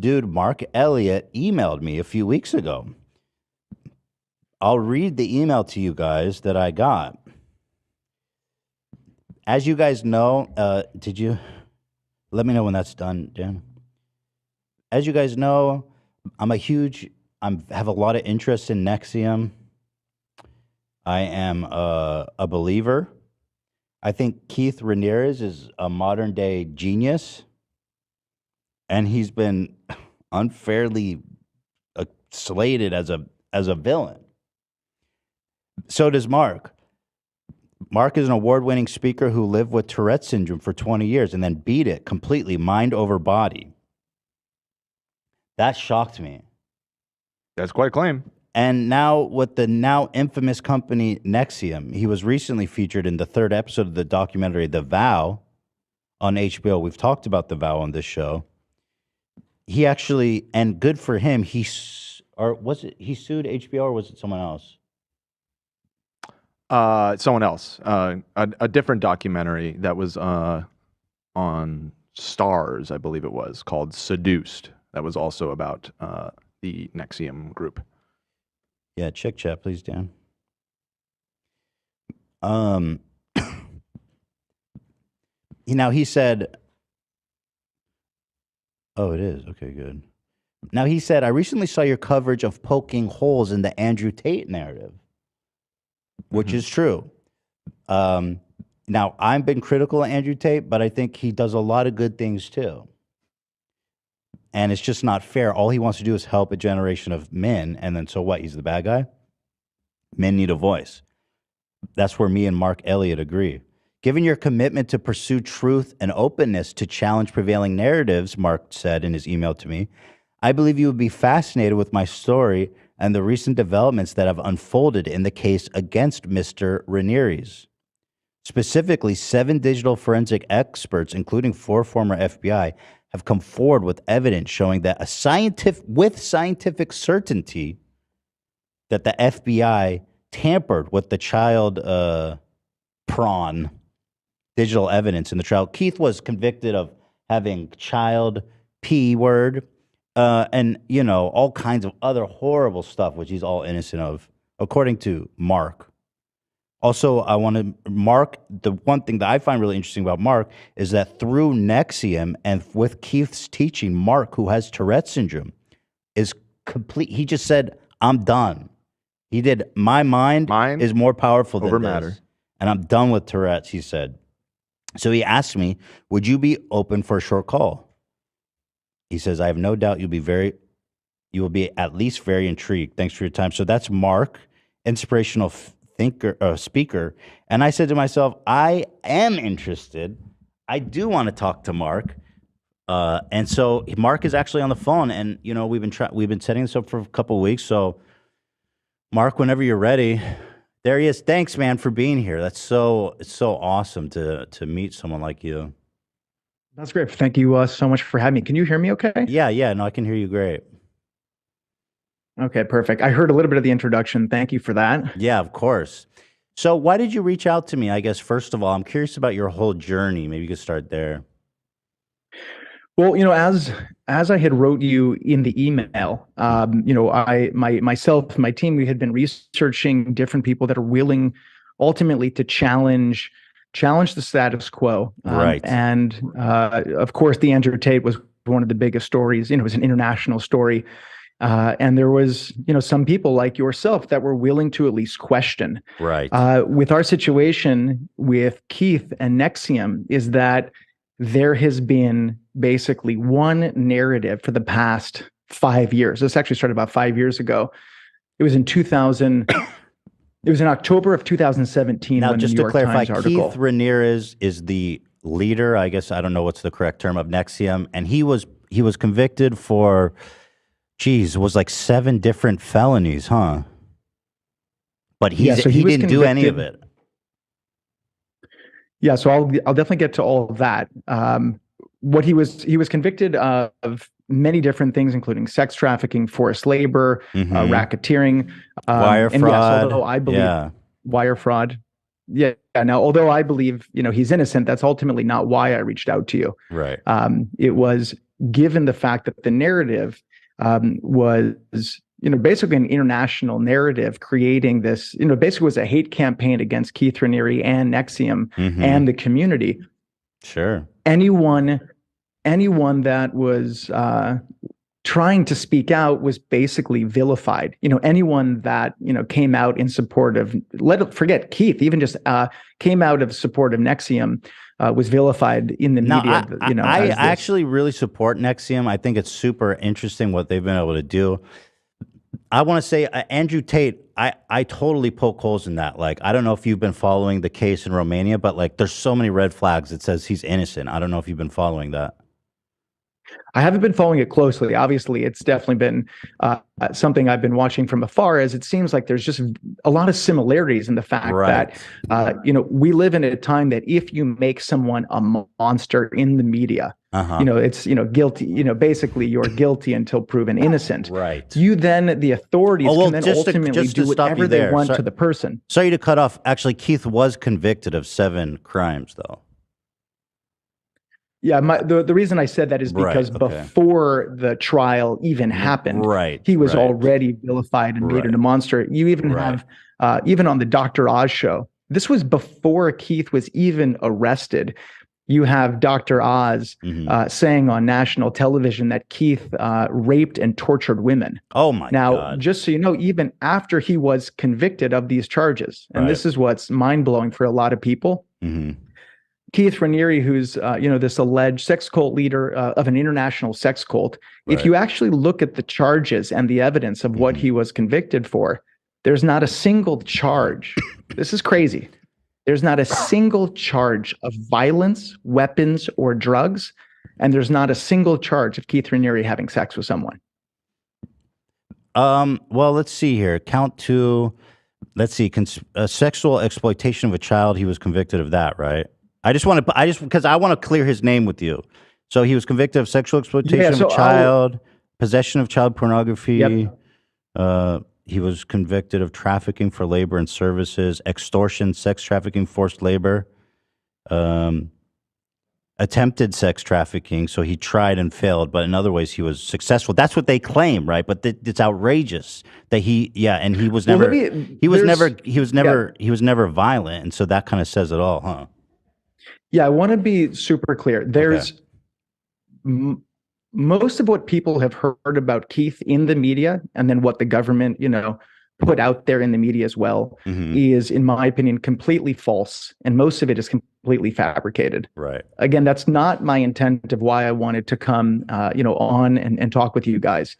Dude, Mark Elliott emailed me a few weeks ago. I'll read the email to you guys that I got. As you guys know, did you let me know when that's done, Dan? As you guys know, I have a lot of interest in Nexium. I am a believer. I think Keith Ramirez is a modern day genius, and he's been unfairly slated as a villain. So does Mark. Mark is an award-winning speaker who lived with Tourette syndrome for 20 years and then beat it completely, mind over body. That shocked me. That's quite a claim. And now with the now infamous company Nexium, he was recently featured in the third episode of the documentary The Vow on HBO. We've talked about The Vow on this show. He actually, and good for him, he sued HBO or was it someone else? Someone else. A different documentary that was on Stars, I believe it was, called Seduced. That was also about the Nexium group. Yeah, check chat, please, Dan. Now he said, oh, it is. Okay, good. Now he said, I recently saw your coverage of poking holes in the Andrew Tate narrative, which is true. Now, I've been critical of Andrew Tate, but I think he does a lot of good things too. And it's just not fair. All he wants to do is help a generation of men. And then so what? He's the bad guy? Men need a voice. That's where me and Mark Elliott agree. Given your commitment to pursue truth and openness to challenge prevailing narratives, Mark said in his email to me, I believe you would be fascinated with my story and the recent developments that have unfolded in the case against Mr. Ramirez. Specifically, 7 digital forensic experts, including 4 former FBI, have come forward with evidence showing that with scientific certainty that the FBI tampered with the child prawn digital evidence in the trial. Keith was convicted of having child P word and, all kinds of other horrible stuff, which he's all innocent of, according to Mark. Also, the one thing that I find really interesting about Mark is that through Nexium and with Keith's teaching, Mark, who has Tourette syndrome, is complete. He just said, I'm done. He did, my mind is more powerful than matter. And I'm done with Tourette's, he said. So he asked me, would you be open for a short call? He says, I have no doubt you will be at least very intrigued. Thanks for your time. So that's Mark, inspirational speaker. And I said to myself, I am interested. I do want to talk to Mark. And so Mark is actually on the phone, and we've been setting this up for a couple of weeks. So Mark, whenever you're ready, there he is. Thanks, man, for being here. It's so awesome to meet someone like you. That's great. Thank you so much for having me. Can you hear me okay? Yeah. No, I can hear you great. Okay, perfect. I heard a little bit of the introduction. Thank you for that. Yeah, of course. So why did you reach out to me? I guess, first of all, I'm curious about your whole journey. Maybe you could start there. Well, as I had wrote you in the email, myself, my team, we had been researching different people that are willing ultimately to challenge the status quo. Right. And of course, the Andrew Tate was one of the biggest stories. It was an international story. And there was, some people like yourself that were willing to at least question. Right. With our situation with Keith and Nexium is that there has been basically one narrative for the past 5 years. This actually started about 5 years ago. It was in 2000. It was in October of 2017. Now, when just the New to York clarify, Times article. Keith Ramirez is the leader. I guess I don't know what's the correct term of Nexium, and he was convicted for. Geez, it was like 7 different felonies, huh? But he didn't do any of it. Yeah, so I'll definitely get to all of that. What he was convicted of many different things, including sex trafficking, forced labor, racketeering, wire fraud. Yes, although I believe wire fraud. Yeah. Now, although I believe, he's innocent, that's ultimately not why I reached out to you. Right. It was given the fact that the narrative was, basically an international narrative creating this, basically was a hate campaign against Keith Raniere and Nexium and the community. Sure. Anyone that was trying to speak out was basically vilified. Anyone that came out in support of, forget Keith, even just came out of support of Nexium was vilified in the media. I actually really support Nexium. I think it's super interesting what they've been able to do. I want to say Andrew Tate. I totally poke holes in that. Like, I don't know if you've been following the case in Romania, but like, there's so many red flags that says he's innocent. I don't know if you've been following that. I haven't been following it closely. Obviously, it's definitely been something I've been watching from afar, as it seems like there's just a lot of similarities in the fact that, we live in a time that if you make someone a monster in the media, it's, guilty, basically you're guilty until proven innocent. Right. You then, the authorities can then ultimately do whatever they want to the person. Sorry to cut off. Actually, Keith was convicted of 7 crimes, though. Yeah, the reason I said that is because before the trial even happened, he was already vilified and made into a monster. You even have, even on the Dr. Oz show, this was before Keith was even arrested. You have Dr. Oz saying on national television that Keith raped and tortured women. Oh my God. Now, just so you know, even after he was convicted of these charges, and this is what's mind-blowing for a lot of people, Keith Raniere, who's this alleged sex cult leader of an international sex cult, if you actually look at the charges and the evidence of what he was convicted for, there's not a single charge. This is crazy. There's not a single charge of violence, weapons, or drugs, and there's not a single charge of Keith Raniere having sex with someone. Well, let's see here. Count 2. Let's see. Sexual exploitation of a child. He was convicted of that, right? Because I want to clear his name with you. So he was convicted of sexual exploitation of a child, possession of child pornography. He was convicted of trafficking for labor and services, extortion, sex trafficking, forced labor, attempted sex trafficking. So he tried and failed, but in other ways he was successful. That's what they claim, right? But it's outrageous that he was never, he was never violent, and so that kind of says it all, huh? Yeah, I want to be super clear. There's most of what people have heard about Keith in the media, and then what the government, put out there in the media as well, is, in my opinion, completely false, and most of it is completely fabricated. Right. Again, that's not my intent of why I wanted to come, on and talk with you guys.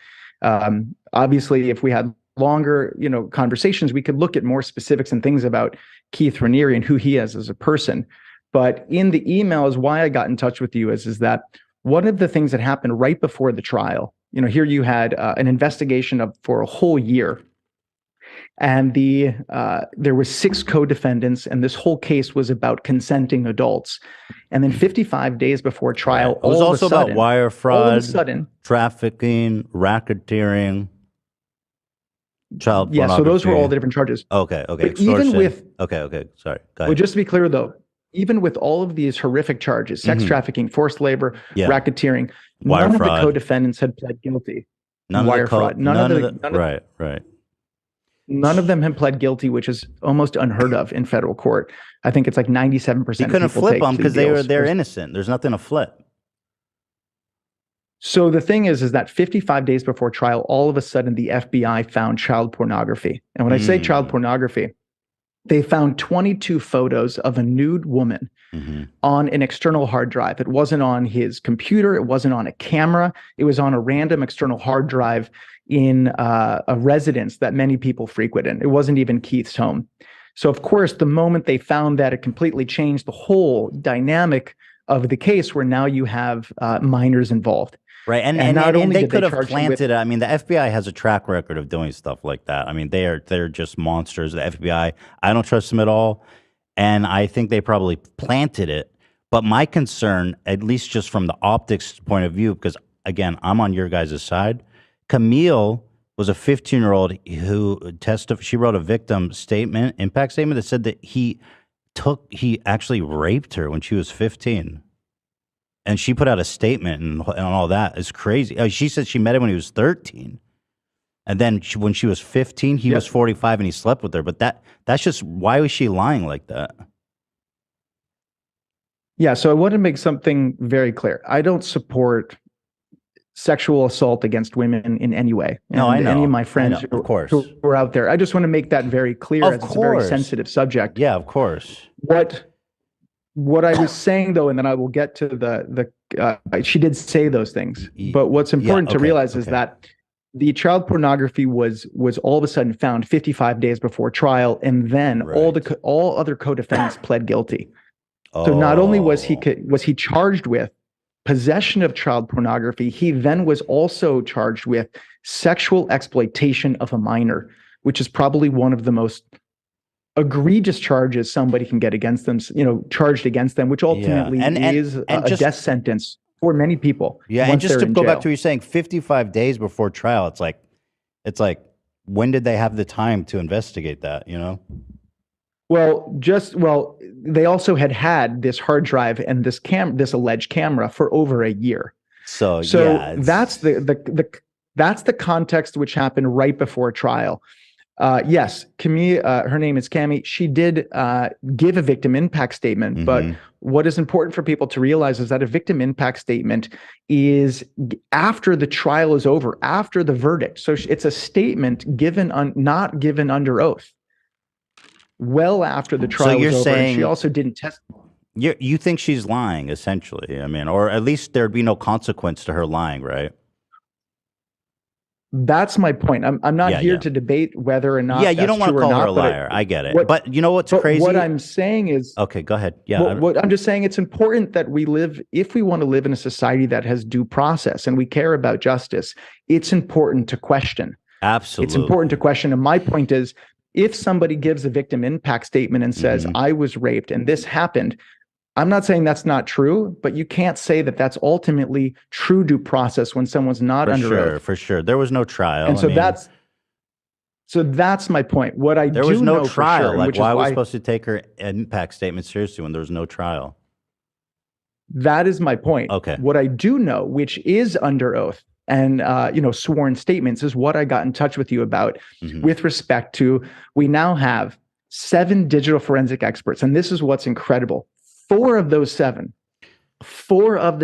Obviously, if we had longer, conversations, we could look at more specifics and things about Keith Raniere and who he is as a person. But in the emails, why I got in touch with you is that one of the things that happened right before the trial, here you had an investigation for a whole year, and there were 6 co-defendants, and this whole case was about consenting adults. And then 55 days before trial, it was also about wire fraud, trafficking, racketeering, child pornography. Yeah, so those were all the different charges. Okay. But even with sorry. Go ahead. Well, just to be clear though, even with all of these horrific charges, sex trafficking, forced labor, racketeering, none of the co-defendants had pled guilty. Wire fraud. None of them had pled guilty, which is almost unheard of in federal court. I think it's like 97%. You couldn't flip them because they're innocent. There's nothing to flip. So the thing is that 55 days before trial, all of a sudden the FBI found child pornography. And when I say child pornography, they found 22 photos of a nude woman on an external hard drive. It wasn't on his computer. It wasn't on a camera. It was on a random external hard drive in a residence that many people frequent in. It wasn't even Keith's home. So, of course, the moment they found that, it completely changed the whole dynamic of the case, where now you have minors involved. Right, and not only they could have planted. I mean, the FBI has a track record of doing stuff like that. I mean, they're just monsters. The FBI, I don't trust them at all, and I think they probably planted it. But my concern, at least just from the optics point of view, because again, I'm on your guys' side. Camille was a 15-year-old who testified. She wrote a victim statement, impact statement, that said that he he actually raped her when she was 15. And she put out a statement and all that. It's crazy. She said she met him when he was 13. And then when she was 15, he was 45 and he slept with her. But that's just, why was she lying like that? Yeah, so I want to make something very clear. I don't support sexual assault against women in any way. No, I know. Any of my friends of course. who are out there, I just want to make that very clear, Of as it's a very course. sensitive subject. Yeah, of course. What I was saying, though, and then I will get to she did say those things, but what's important to realize is that the child pornography was all of a sudden found 55 days before trial, and then all other co-defendants pled guilty. So not only was he charged with possession of child pornography, he then was also charged with sexual exploitation of a minor, which is probably one of the most egregious charges somebody can get against them, charged against them, which ultimately is a death sentence for many people. Yeah, and just to go back to what you're saying, 55 days before trial, it's like, when did they have the time to investigate that, Well, they also had this hard drive and this alleged camera for over a year. So that's the context which happened right before trial. Yes, Camille, her name is Cami. She did give a victim impact statement, but what is important for people to realize is that a victim impact statement is after the trial is over, after the verdict. So it's a statement not given under oath. Well after the trial was over, and she also didn't testify. You think she's lying, essentially? I mean, or at least there'd be no consequence to her lying, right? That's my point. I'm not here to debate whether or not. Yeah, you don't want to call her a liar. I get it. But you know what's crazy? What I'm saying is. Okay, go ahead. Yeah. What I'm just saying, it's important that if we want to live in a society that has due process and we care about justice, it's important to question. Absolutely. It's important to question. And my point is, if somebody gives a victim impact statement and says, I was raped and this happened, I'm not saying that's not true, but you can't say that that's ultimately true due process when someone's not under oath. For sure. There was no trial. And so that's my point. There was no trial. Like, why was supposed to take her impact statement seriously when there was no trial? That is my point. Okay. What I do know, which is under oath and sworn statements, is what I got in touch with you about with respect to, we now have 7 digital forensic experts. And this is what's incredible. 4 of the 7 are former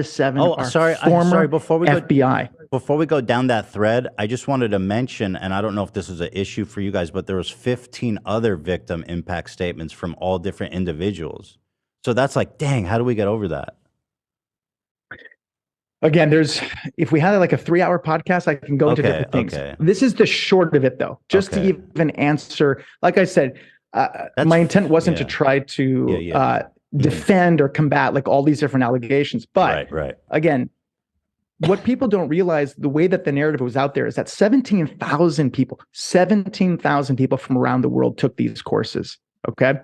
FBI. Before we go down that thread, I just wanted to mention, and I don't know if this is an issue for you guys, but there was 15 other victim impact statements from all different individuals. So that's like, dang, how do we get over that? Again, if we had like a 3-hour podcast, I can go into different things. This is the short of it, though. Just to even answer, like I said, my intent wasn't to try to defend or combat like all these different allegations. But again, what people don't realize, the way that the narrative was out there, is that 17,000 people from around the world took these courses. Okay.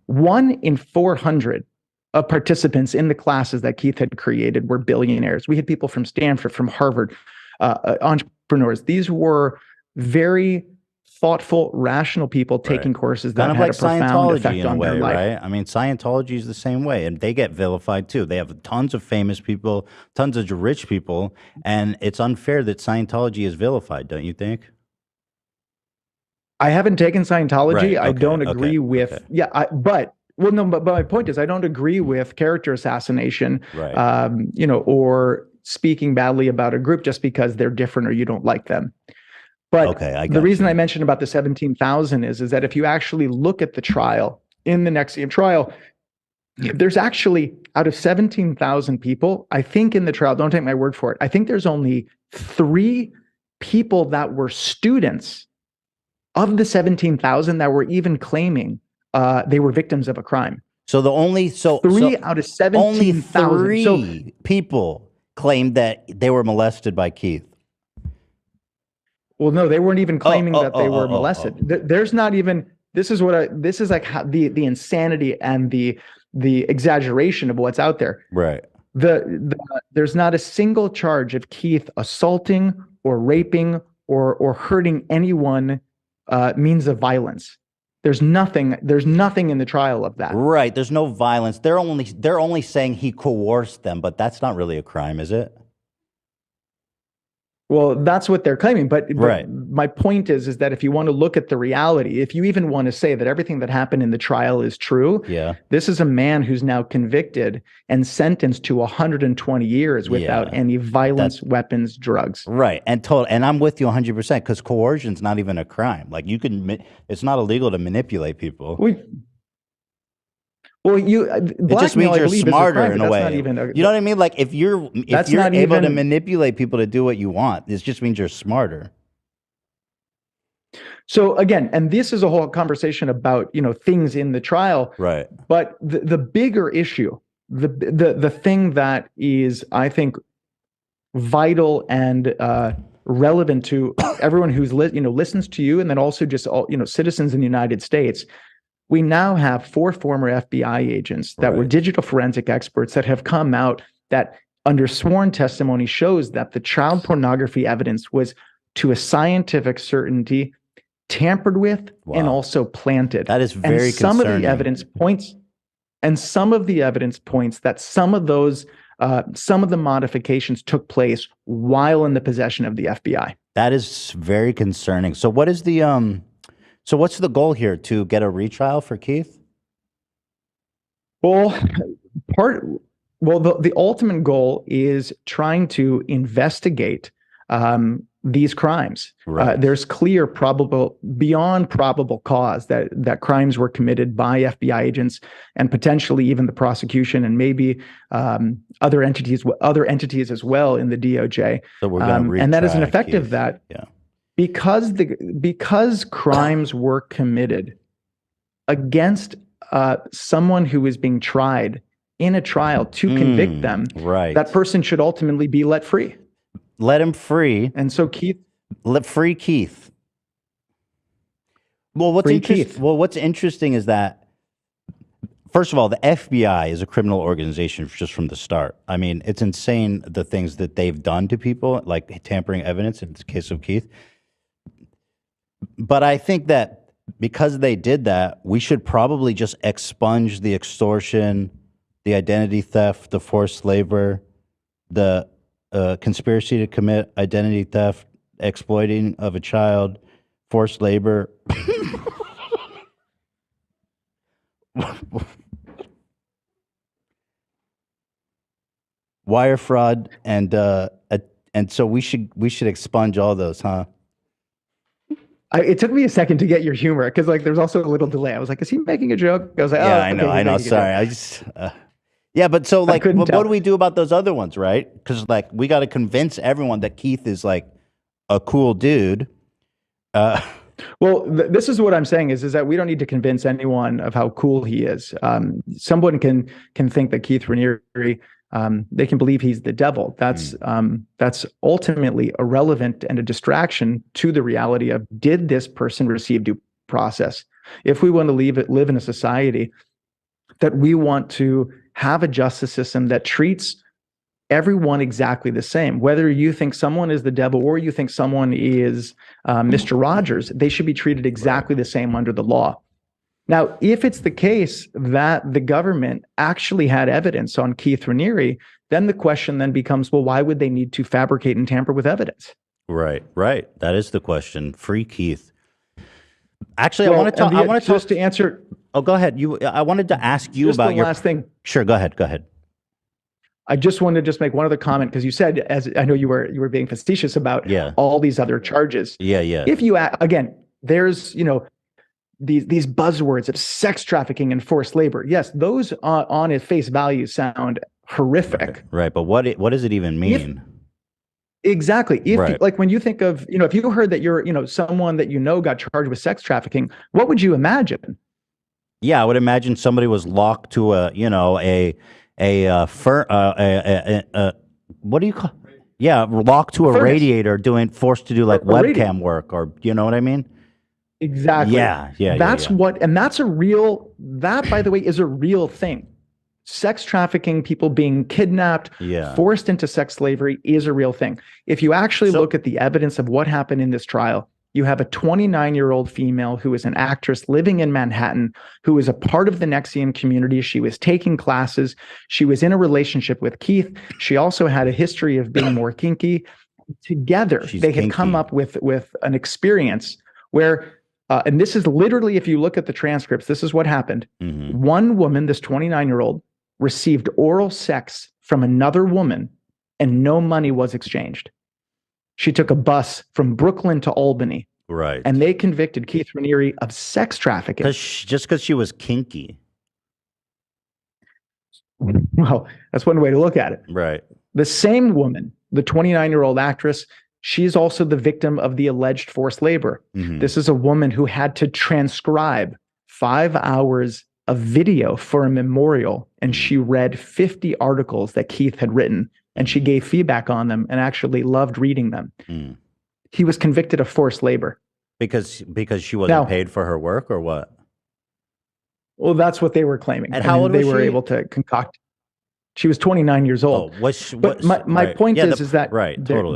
1 in 400 of participants in the classes that Keith had created were billionaires. We had people from Stanford, from Harvard, entrepreneurs. These were very thoughtful, rational people taking courses that had a profound effect on their life. Right? I mean, Scientology is the same way, and they get vilified too. They have tons of famous people, tons of rich people, and it's unfair that Scientology is vilified, don't you think? I haven't taken Scientology. I don't agree with. But my point is, I don't agree with character assassination, or speaking badly about a group just because they're different or you don't like them. But the reason I mentioned about the 17,000 is that if you actually look at the trial, in the NXIVM trial, there's actually, out of 17,000 people, I think in the trial, don't take my word for it, I think there's only 3 people that were students of the 17,000 that were even claiming they were victims of a crime. So three out of 17,000. Only 3 people claimed that they were molested by Keith. Well, no, they weren't even claiming that they were molested. There's not even. This is like how the insanity and the exaggeration of what's out there. Right. There's not a single charge of Keith assaulting or raping or hurting anyone means of violence. There's nothing in the trial of that. Right. There's no violence. They're only saying he coerced them, but that's not really a crime, is it? Well, that's what they're claiming. But Right. my point is that if you want to look at the reality, if you even want to say that everything that happened in the trial is true, Yeah. this is a man who's now convicted and sentenced to 120 years without any violence, weapons, drugs. Right. And I'm with you 100% because coercion's not even a crime. Like it's not illegal to manipulate people. Well, it just means you're smarter in a way. You know what I mean? Like if you're able to manipulate people to do what you want, this just means you're smarter. So again, and this is a whole conversation about, things in the trial. Right. But the bigger issue, the thing that is, I think, vital and relevant to everyone who's listens to you, and then also just all citizens in the United States. We now have 4 former FBI agents that were digital forensic experts that have come out that under sworn testimony shows that the child pornography evidence was to a scientific certainty tampered with and also planted. That is very concerning. Some of the evidence points that some of the modifications took place while in the possession of the FBI. That is very concerning. So what is the So what's the goal here? To get a retrial for Keith? Well, the ultimate goal is trying to investigate these crimes. Right. There's clear beyond probable cause that crimes were committed by FBI agents and potentially even the prosecution and maybe other entities as well in the DOJ. So we're going to and that is an effective Keith. that. Yeah. Because crimes were committed against someone who is being tried in a trial to convict them, that person should ultimately be let free. Let him free. And so Keith, let free Keith. Well, what's interesting is that, first of all, the FBI is a criminal organization just from the start. I mean, it's insane the things that they've done to people, like tampering evidence in the case of Keith. But I think that because they did that, we should probably just expunge the extortion, the identity theft, the forced labor, the conspiracy to commit identity theft, exploiting of a child, forced labor. Wire fraud, and so we should expunge all those, huh? It took me a second to get your humor because there's also a little delay. I was like, is he making a joke? I was like, yeah, I know. Sorry, I just yeah, but so what do we do about those other ones, right? Because we got to convince everyone that Keith is a cool dude. Well, this is what I'm saying is that we don't need to convince anyone of how cool he is. Someone can think that Keith Raniere, they can believe he's the devil. That's ultimately irrelevant and a distraction to the reality of, did this person receive due process? If we want to live in a society that we want to have a justice system that treats everyone exactly the same, whether you think someone is the devil or you think someone is Mr. Rogers, they should be treated exactly the same under the law. Now, if it's the case that the government actually had evidence on Keith Raniere, then the question then becomes, well, why would they need to fabricate and tamper with evidence? Right. That is the question. Free Keith. Actually, I want to talk just to answer. Oh, go ahead. I wanted to ask you about your last thing. Sure, go ahead. I just wanted to make one other comment because you said, as I know you were being facetious about all these other charges. Yeah. If you again, there's these buzzwords of sex trafficking and forced labor. Yes, those on its face value sound horrific. Right, but what does it even mean? Exactly. If when you think of, if you heard that you're, someone that got charged with sex trafficking, what would you imagine? Yeah, I would imagine somebody was locked to what do you call? Yeah, locked to a radiator, forced to do webcam work, or you know what I mean? Exactly. Yeah. That's that, by the way, is a real thing. Sex trafficking, people being kidnapped, forced into sex slavery is a real thing. If you actually look at the evidence of what happened in this trial, you have a 29-year-old female who is an actress living in Manhattan, who is a part of the NXIVM community. She was taking classes. She was in a relationship with Keith. She also had a history of being more kinky. Together, they had come up with an experience where, and this is literally, if you look at the transcripts, this is what happened. One woman, this 29-year-old, received oral sex from another woman, and no money was exchanged. She took a bus from Brooklyn to Albany. Right. And they convicted Keith Raniere of sex trafficking. Just because she was kinky. Well, that's one way to look at it. Right. The same woman, the 29-year-old actress, she's also the victim of the alleged forced labor. This is a woman who had to transcribe 5 hours of video for a memorial, and she read 50 articles that Keith had written, and she gave feedback on them and actually loved reading them. He was convicted of forced labor. Because she wasn't paid for her work, or what? Well, that's what they were claiming. And how old was they were she? able to concoct. She was 29 years old. But my point is that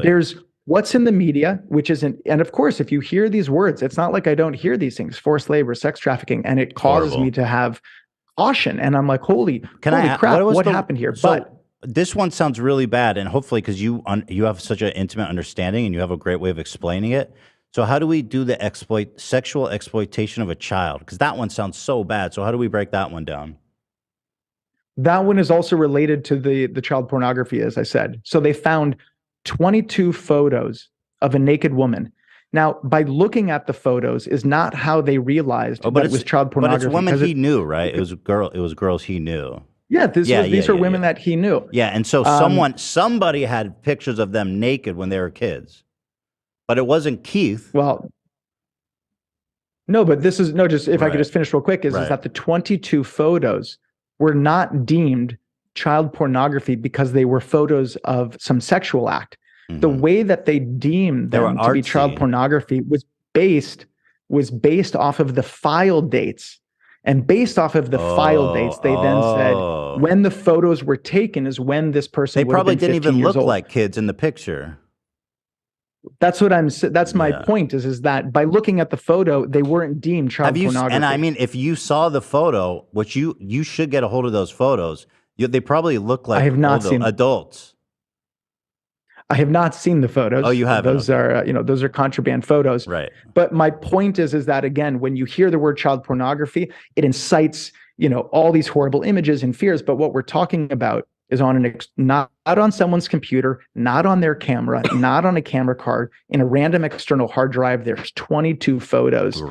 there's what's in the media, which isn't, and of course, if you hear these words, it's not like I don't hear these things, forced labor, sex trafficking, and it causes me to have caution. And I'm like, holy crap, what happened here? But this one sounds really bad, and hopefully, because you have such an intimate understanding and you have a great way of explaining it. So how do we do the sexual exploitation of a child? Because that one sounds so bad. So how do we break that one down? That one is also related to the child pornography, as I said. So they found 22 photos of a naked woman. Now, by looking at the photos is not how they realized that it was child pornography. But it's women he knew, right? It was girls he knew. Yeah, these are women that he knew. Yeah, and so somebody had pictures of them naked when they were kids. But it wasn't Keith. Well, no, but this is if I could just finish real quick, is that the 22 photos were not deemed child pornography because they were photos of some sexual act. The way that they deemed them to be child pornography was based off of the file dates. And based off of the file dates, they then said when the photos were taken is when this person they probably didn't even look like kids in the picture. That's what that's my point is that by looking at the photo, they weren't deemed child pornography. And I mean, if you saw the photo, which you should get a hold of those photos, they probably look like adults. I have not seen the photos. Oh, you haven't? Those are, those are contraband photos. Right. But my point is that, again, when you hear the word child pornography, it incites, all these horrible images and fears. But what we're talking about is not on someone's computer, not on their camera, not on a camera card, in a random external hard drive. There's 22 photos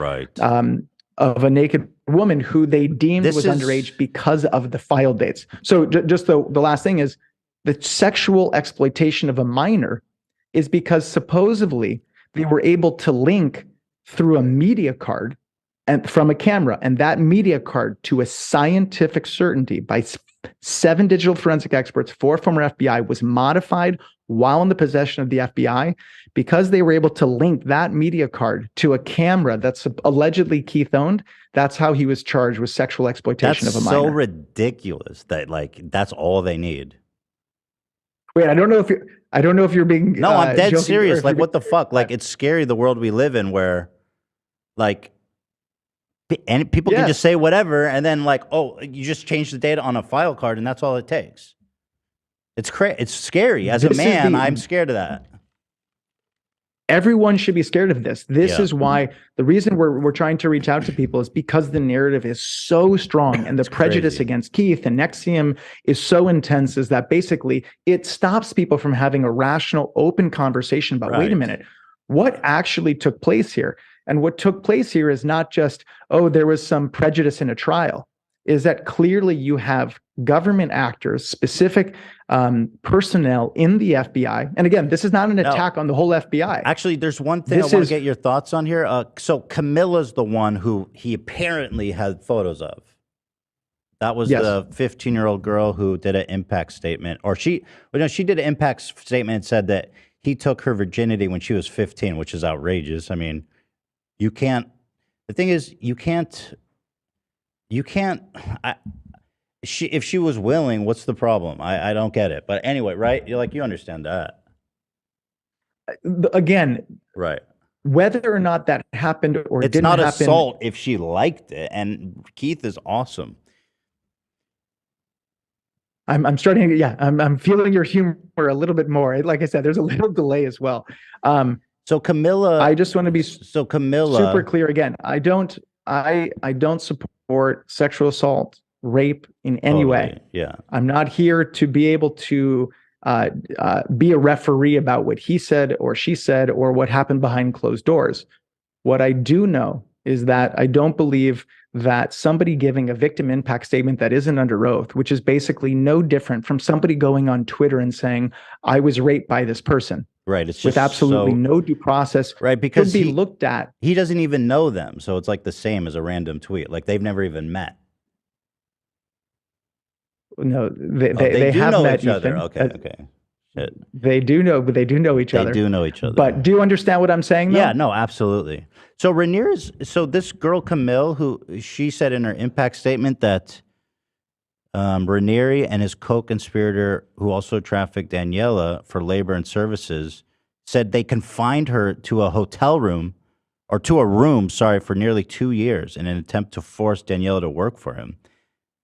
of a naked woman who they deemed was underage because of the file dates. So just the last thing is, the sexual exploitation of a minor is because supposedly they were able to link through a media card and from a camera, and that media card to a scientific certainty by 7 digital forensic experts, 4 former FBI, was modified while in the possession of the FBI because they were able to link that media card to a camera that's allegedly Keith owned. That's how he was charged with sexual exploitation of a minor. That's so ridiculous that that's all they need. Wait, I don't know if you're being no. I'm dead serious. Like, what the fuck? Like, it's scary the world we live in, where, and people can just say whatever, and then you just change the data on a file card, and that's all it takes. It's It's scary. As a man, I'm scared of that. Everyone should be scared of this. This is why the reason we're trying to reach out to people is because the narrative is so strong and the prejudice against Keith and NXIVM is so intense, is that basically it stops people from having a rational, open conversation about, wait a minute, what actually took place here? And what took place here is not just, there was some prejudice in a trial, is that clearly you have government actors, specific personnel in the FBI. And again, this is not an attack on the whole FBI. Actually, there's one thing I want to get your thoughts on here. So Camilla's the one who he apparently had photos of. That was the 15-year-old girl who did an impact statement. Or she did an impact statement and said that he took her virginity when she was 15, which is outrageous. I mean, the thing is, if she was willing, what's the problem? I don't get it. But anyway, right? You understand that. Again, whether or not that happened or It's didn't not happen. assault if she liked it. And Keith is awesome. I'm starting to, yeah, I'm feeling your humor a little bit more. Like I said, there's a little delay as well. So Camilla, I just want to be Camilla, super clear again. I don't support sexual assault, rape in any way. Yeah. I'm not here to be able to be a referee about what he said or she said or what happened behind closed doors. What I do know is that I don't believe that somebody giving a victim impact statement that isn't under oath, which is basically no different from somebody going on Twitter and saying, I was raped by this person. Right. It's just with absolutely no due process. Right. Because could be looked at. He doesn't even know them. So it's like the same as a random tweet. Like they've never even met. No, they do have know met each other. Ethan. Okay. Shit. They do know, but they do know each other. They do know each other. But do you understand what I'm saying, though? Yeah, no, absolutely. So this girl Camille, she said in her impact statement that Raniere and his co-conspirator, who also trafficked Daniela for labor and services, said they confined her to a hotel room, or to a room, for nearly 2 years in an attempt to force Daniela to work for him.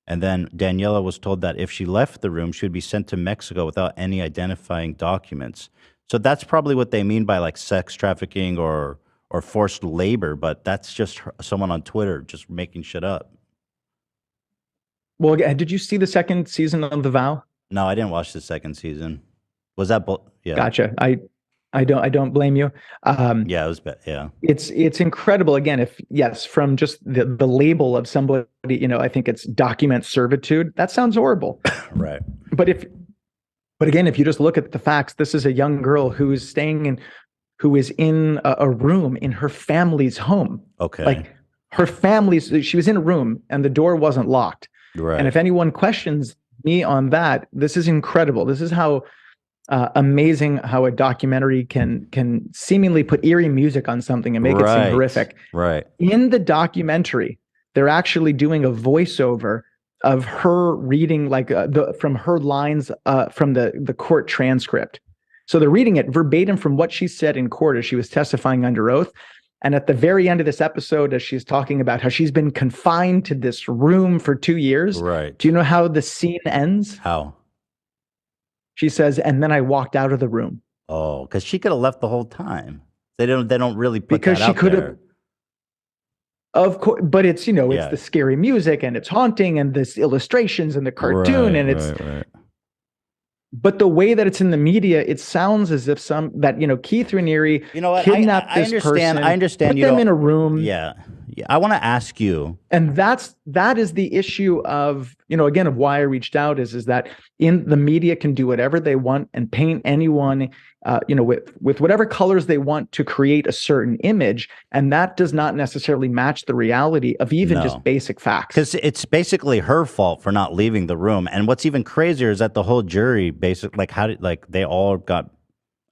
And then Daniela was told that if she left the room, she would be sent to Mexico without any identifying documents. So that's probably what they mean by like sex trafficking or forced labor, but that's just someone on Twitter just making shit up. Well, did you see the second season of The Vow? No, I didn't watch the second season. Was that yeah? Gotcha. I don't blame you. Yeah, it was bad. Yeah, it's incredible. Again, from just the label of somebody, I think it's document servitude. That sounds horrible, right? But again, if you just look at the facts, this is a young girl who is who is in a room in her family's home. Okay, like she was in a room and the door wasn't locked. Right. And if anyone questions me on that, this is incredible. This is how. Amazing how a documentary can seemingly put eerie music on something and make it seem horrific. Right. In the documentary, they're actually doing a voiceover of her reading from her lines from the court transcript. So they're reading it verbatim from what she said in court as she was testifying under oath. And at the very end of this episode, as she's talking about how she's been confined to this room for 2 years, right? Do you know how the scene ends? How? She says, and then I walked out of the room. Oh, because she could have left the whole time. They don't really put because that she out could there. have. Of course, but it's it's the scary music and it's haunting and this illustrations and the cartoon and it's. Right. But the way that it's in the media, it sounds as if Keith Raniere kidnapped this person. I understand. Put them in a room. Yeah. I want to ask you, and that is the issue of again of why I reached out is that in the media can do whatever they want and paint anyone with whatever colors they want to create a certain image, and that does not necessarily match the reality of even just basic facts. Because it's basically her fault for not leaving the room, and what's even crazier is that the whole jury they all got.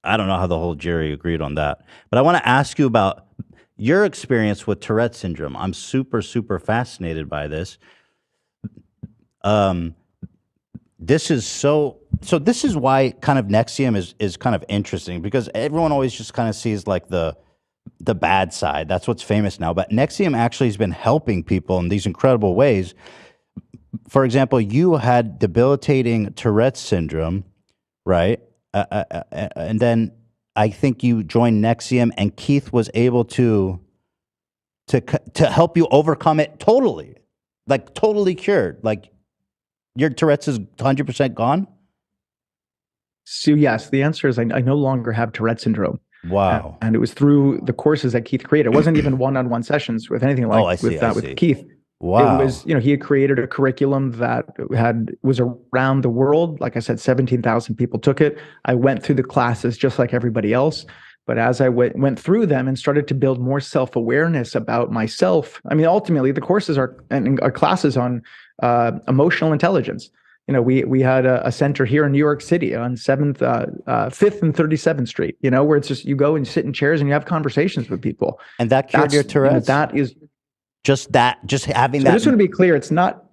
I don't know how the whole jury agreed on that, but I want to ask you about your experience with Tourette syndrome. I'm super, super fascinated by this. This is this is why kind of NXIVM is kind of interesting, because everyone always just kind of sees like the bad side. That's what's famous now. But NXIVM actually has been helping people in these incredible ways. For example, you had debilitating Tourette syndrome, right? And then I think you joined NXIVM, and Keith was able to help you overcome it totally, like totally cured. Like your Tourette's is 100% gone. So yes, the answer is I no longer have Tourette syndrome. Wow! And it was through the courses that Keith created. It wasn't even one-on-one sessions with anything like with Keith. Wow. It was, he had created a curriculum that was around the world. Like I said, 17,000 people took it. I went through the classes just like everybody else. But as I went through them and started to build more self-awareness about myself, I mean, ultimately the courses are classes on emotional intelligence. We had a center here in New York City on 5th and 37th Street, where it's just, you go and sit in chairs and you have conversations with people. And that cured your Tourette's? That is... Just having that. I just want to be clear. It's not.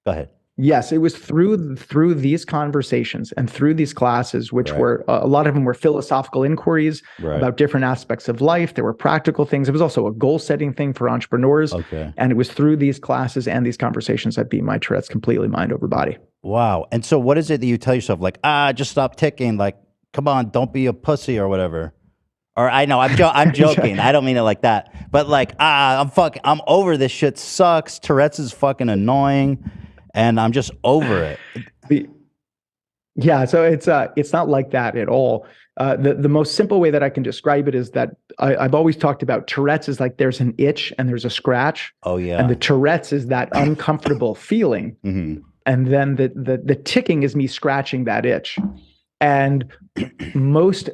Go ahead. Yes, it was through these conversations and through these classes, which Right. were a lot of them were philosophical inquiries Right. about different aspects of life. There were practical things. It was also a goal setting thing for entrepreneurs. Okay. And it was through these classes and these conversations that beat my Tourette's completely mind over body. Wow. And so what is it that you tell yourself? Like, just stop ticking. Like, come on, don't be a pussy or whatever. Or I know I'm joking. I don't mean it like that. But like, I'm over this shit sucks. Tourette's is fucking annoying. And I'm just over it. Yeah, so it's not like that at all. The most simple way that I can describe it is that I've always talked about Tourette's is like there's an itch and there's a scratch. Oh yeah. And the Tourette's is that uncomfortable feeling. Mm-hmm. And then the ticking is me scratching that itch. And most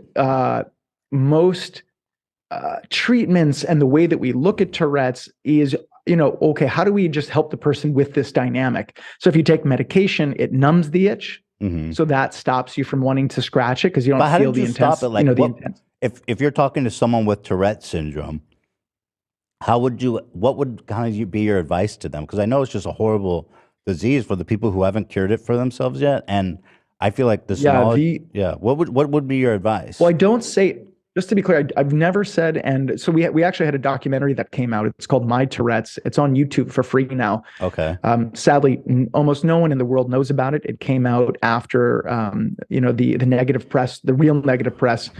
treatments and the way that we look at Tourette's is, okay, how do we just help the person with this dynamic? So if you take medication, it numbs the itch. Mm-hmm. So that stops you from wanting to scratch it because you don't feel the intense. Stop it? Like, if you're talking to someone with Tourette syndrome, what would kind of be your advice to them? Because I know it's just a horrible disease for the people who haven't cured it for themselves yet. And I feel like this knowledge, what would be your advice? Well, I don't say, just to be clear, I've never said, and so we actually had a documentary that came out. It's called My Tourette's. It's on YouTube for free now. Okay. Sadly, almost no one in the world knows about it. It came out after, the negative press, the real negative press,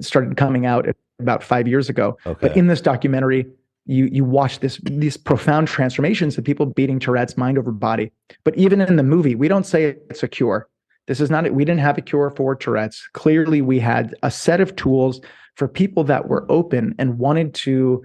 started coming out about 5 years ago. Okay. But in this documentary, you watch these profound transformations of people beating Tourette's mind over body. But even in the movie, we don't say it's a cure. This is not it. We didn't have a cure for Tourette's. Clearly, we had a set of tools for people that were open and wanted to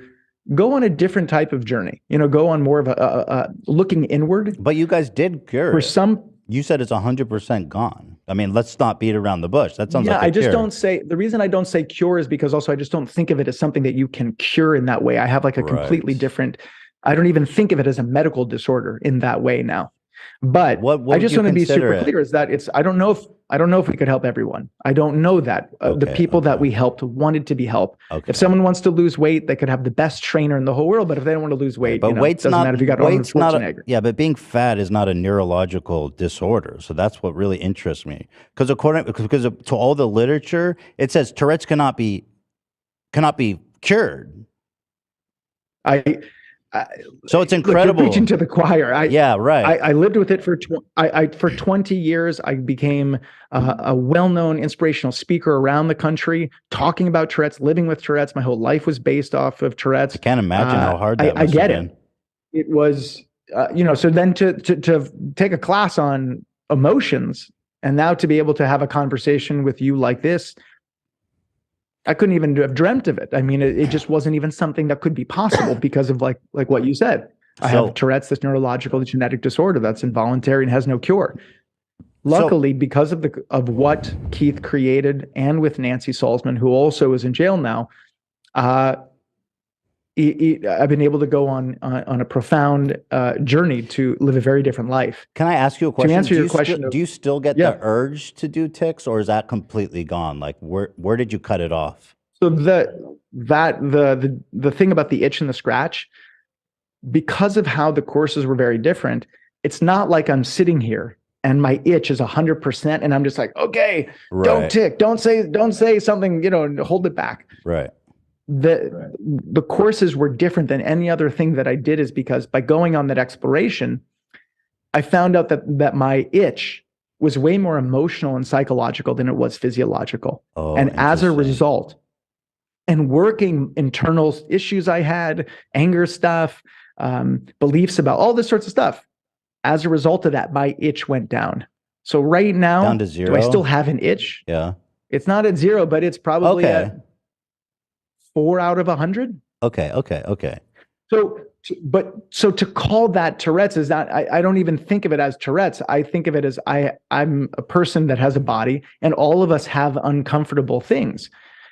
go on a different type of journey. Go on more of a looking inward. But you guys did cure for it. some. You said it's 100% gone. I mean, let's not beat around the bush. That sounds like a I just cure. don't say. The reason I don't say cure is because also I just don't think of it as something that you can cure in that way. I have like a completely different. I don't even think of it as a medical disorder in that way now. But what I just want to be super it? clear is that I don't know if we could help everyone. I don't know that the people that we helped wanted to be helped. Okay. If someone wants to lose weight, they could have the best trainer in the whole world. But if they don't want to lose weight, but weight's doesn't not, matter if you got Arnold Schwarzenegger. But being fat is not a neurological disorder. So that's what really interests me. Because to all the literature, it says Tourette's cannot be cured. So it's incredible. Look, you're preaching to the choir. Right. I lived with it for 20 years. I became a well-known inspirational speaker around the country, talking about Tourette's, living with Tourette's. My whole life was based off of Tourette's. I can't imagine how hard that I must get have been. It was, so then to take a class on emotions and now to be able to have a conversation with you like this, I couldn't even have dreamt of it. I mean, it just wasn't even something that could be possible because of like what you said. I have Tourette's, this neurological genetic disorder that's involuntary and has no cure. Luckily, because of what Keith created, and with Nancy Salzman, who also is in jail now, I've been able to go on a profound journey to live a very different life. Can I ask you a question? To answer your question, do you still get the urge to do ticks, or is that completely gone? Like, where did you cut it off? So the thing about the itch and the scratch, because of how the courses were very different, it's not like I'm sitting here and my itch is 100% and I'm just like, okay, don't tick, don't say something, hold it back. Right. The courses were different than any other thing that I did, is because by going on that exploration, I found out that my itch was way more emotional and psychological than it was physiological. Oh, and as a result, and working internal issues I had, anger stuff, beliefs about all this sorts of stuff, as a result of that, my itch went down. So right now, down to 0? Do I still have an itch? Yeah. It's not at 0, but it's probably at 4 out of 100. Okay. So to call that Tourette's is not, I don't even think of it as Tourette's. I think of it as I'm a person that has a body, and all of us have uncomfortable things.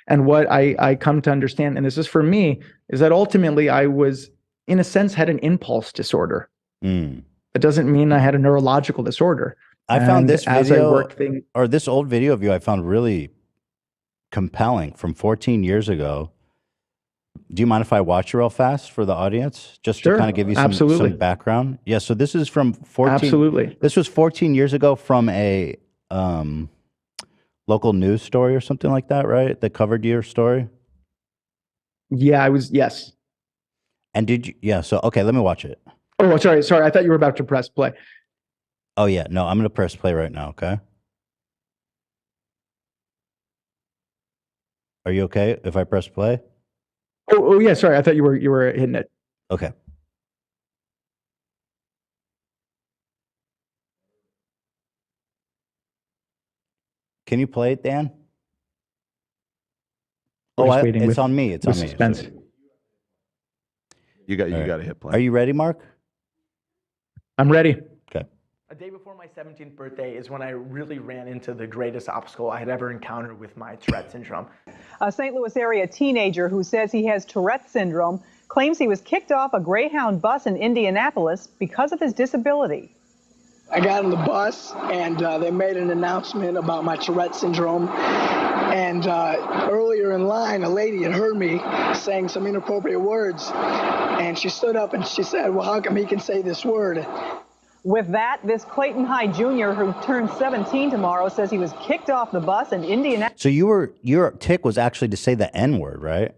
And what I come to understand, and this is for me, is that ultimately I was, in a sense, had an impulse disorder. It doesn't mean I had a neurological disorder. I found this video, or this old video of you, I found really compelling, from 14 years ago. Do you mind if I watch it real fast for the audience, just to Sure, kind of give you absolutely. some background? Yeah. So this is from 14. Absolutely. This was 14 years ago from a local news story or something like that, right? That covered your story. Yeah, I was. Yes. And did you? Yeah. So okay, let me watch it. Oh, sorry. I thought you were about to press play. Oh yeah. No, I'm gonna press play right now. Okay. Are you okay if I press play? Oh, yeah. Sorry, I thought you were hitting it. Okay. Can you play it, Dan? We're Oh, just waiting it's with, on me. It's with on me. suspense. So- You got All right. to hit play. Are you ready, Mark? I'm ready. Okay. A day before my 17th birthday is when I really ran into the greatest obstacle I had ever encountered with my Tourette syndrome. A St. Louis area teenager who says he has Tourette syndrome claims he was kicked off a Greyhound bus in Indianapolis because of his disability. I got on the bus and they made an announcement about my Tourette syndrome. And earlier in line, a lady had heard me saying some inappropriate words. And she stood up and she said, well, how come he can say this word? With that, this Clayton High junior who turns 17 tomorrow says he was kicked off the bus in Indianapolis. So your tick was actually to say the N word, right?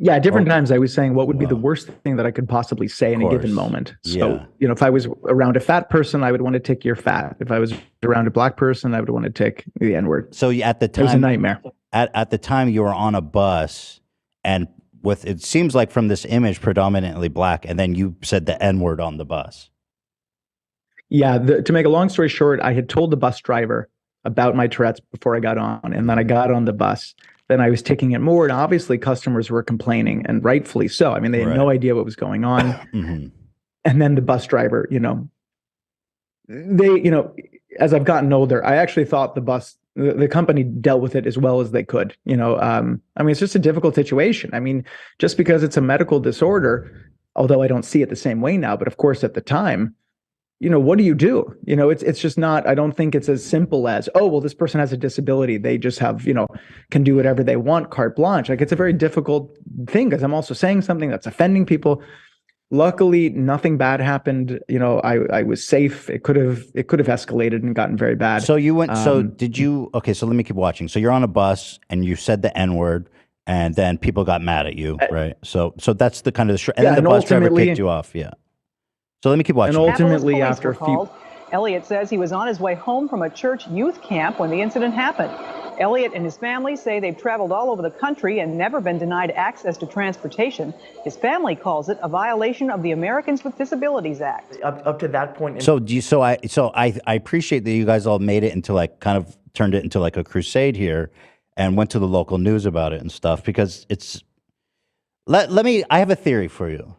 Yeah, at different Oh, times I was saying what would be the wow. worst thing that I could possibly say in a given course. moment. So, Yeah. you know, if I was around a fat person, I would want to tick you're fat. If I was around a black person, I would want to tick the N-word. So at the It was a time, nightmare. at the time you were on a bus, and with it seems like from this image predominantly black, and then you said the N word on the bus. Yeah, to make a long story short, I had told the bus driver about my Tourette's before I got on, and then I got on the bus. Then I was ticking it more, and obviously customers were complaining, and rightfully so. I mean, they had no Right. idea what was going on. hmm And then the bus driver, as I've gotten older, I actually thought the company dealt with it as well as they could. I mean, it's just a difficult situation. I mean, just because it's a medical disorder, although I don't see it the same way now, but of course at the time, what do you do? It's just not, I don't think it's as simple as, oh, well, this person has a disability. They just have, can do whatever they want, carte blanche. Like, it's a very difficult thing because I'm also saying something that's offending people. Luckily, nothing bad happened. I was safe. It could have escalated and gotten very bad. So you went. So did you? Okay. So let me keep watching. So you're on a bus and you said the N word, and then people got mad at you, right? So that's the kind of and Yeah, then the and bus driver ultimately- kicked you off. Yeah. So let me keep watching. And ultimately, Police after were a few, called. Elliot says he was on his way home from a church youth camp when the incident happened. Elliot and his family say they've traveled all over the country and never been denied access to transportation. His family calls it a violation of the Americans with Disabilities Act. Up to that point, So I appreciate that you guys all made it into like kind of turned it into like a crusade here, and went to the local news about it and stuff because it's. Let me. I have a theory for you.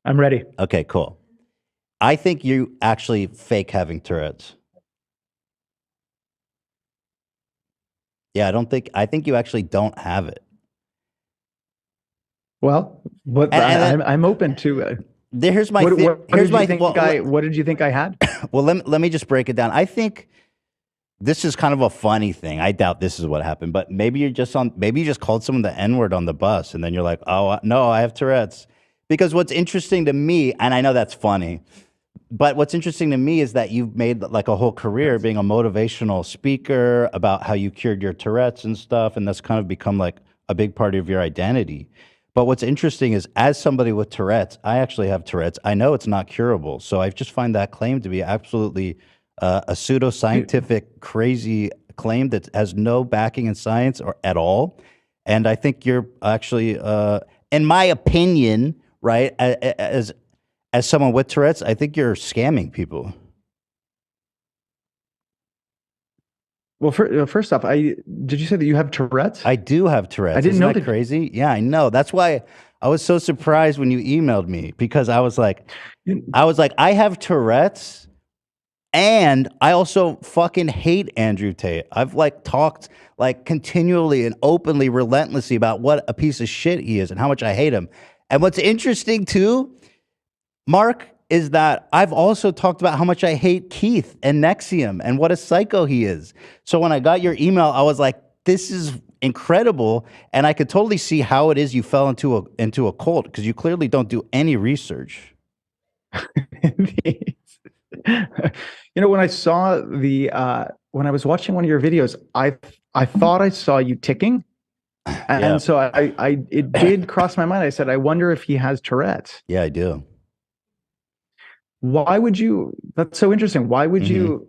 I'm ready. Okay, cool. I think you actually fake having Tourette's. Yeah, I think you actually don't have it. Well, but I'm open to. Here's my What here's did my you think what did you think I had? well let me just break it down. I think this is kind of a funny thing. I doubt this is what happened, but maybe you just called someone the N-word on the bus and then you're like, "Oh, no, I have Tourette's." Because what's interesting to me, and I know that's funny, but what's interesting to me is that you've made like a whole career being a motivational speaker about how you cured your Tourette's and stuff, and that's kind of become like a big part of your identity. But what's interesting is, as somebody with Tourette's, I actually have Tourette's. I know it's not curable, so I just find that claim to be absolutely a pseudoscientific, crazy claim that has no backing in science or at all. And I think you're actually, in my opinion, right, as someone with Tourette's, I think you're scamming people. Well, first off, did you say that you have Tourette's? I do have Tourette's. I didn't Isn't know that that. crazy? Yeah, I know. That's why I was so surprised when you emailed me, because I was like, I have Tourette's, and I also fucking hate Andrew Tate. I've like talked like continually and openly, relentlessly about what a piece of shit he is and how much I hate him. And what's interesting too, Mark, is that I've also talked about how much I hate Keith and Nexium and what a psycho he is. So when I got your email, I was like, this is incredible, and I could totally see how it is you fell into a cult because you clearly don't do any research. When I saw when I was watching one of your videos, I thought I saw you ticking, and Yeah. so it did cross my mind. I said, I wonder if he has Tourette's. Yeah, I do. Why would you? That's so interesting. Why would Mm-hmm. you?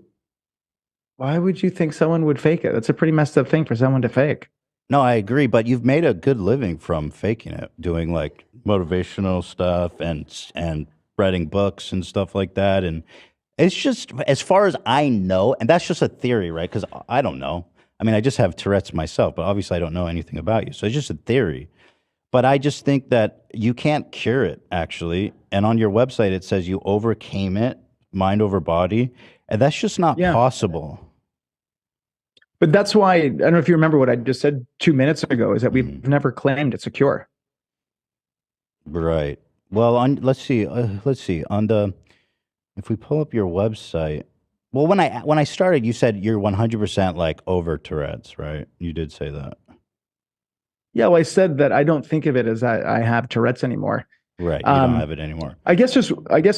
Why would you think someone would fake it? That's a pretty messed up thing for someone to fake. No, I agree, but you've made a good living from faking it, doing like motivational stuff and writing books and stuff like that. And it's just, as far as I know, and that's just a theory, right? Because I don't know. I mean, I just have Tourette's myself, but obviously I don't know anything about you. So it's just a theory. But I just think that you can't cure it, actually. And on your website, it says you overcame it, mind over body. And that's just not possible. But that's why, I don't know if you remember what I just said 2 minutes ago, is that we've never claimed it's a cure. Right. Well, let's see. If we pull up your website, well, when I started, you said you're 100% like over Tourette's, right? You did say that. Yeah, well, I said that I don't think of it as I have Tourette's anymore. Right. You don't have it anymore. I guess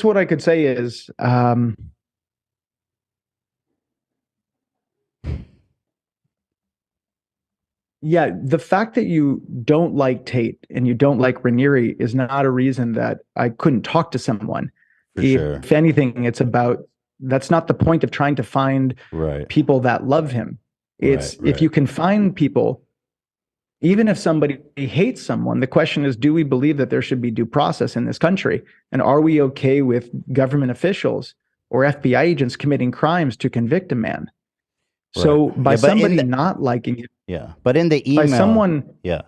what I could say is, yeah, the fact that you don't like Tate and you don't like Raniere is not a reason that I couldn't talk to someone. If anything, that's not the point of trying to find people that love him. It's if you can find people, even if somebody hates someone, the question is, do we believe that there should be due process in this country? And are we okay with government officials or FBI agents committing crimes to convict a man? So by somebody not liking it. Yeah. But in the email. By someone. Yeah.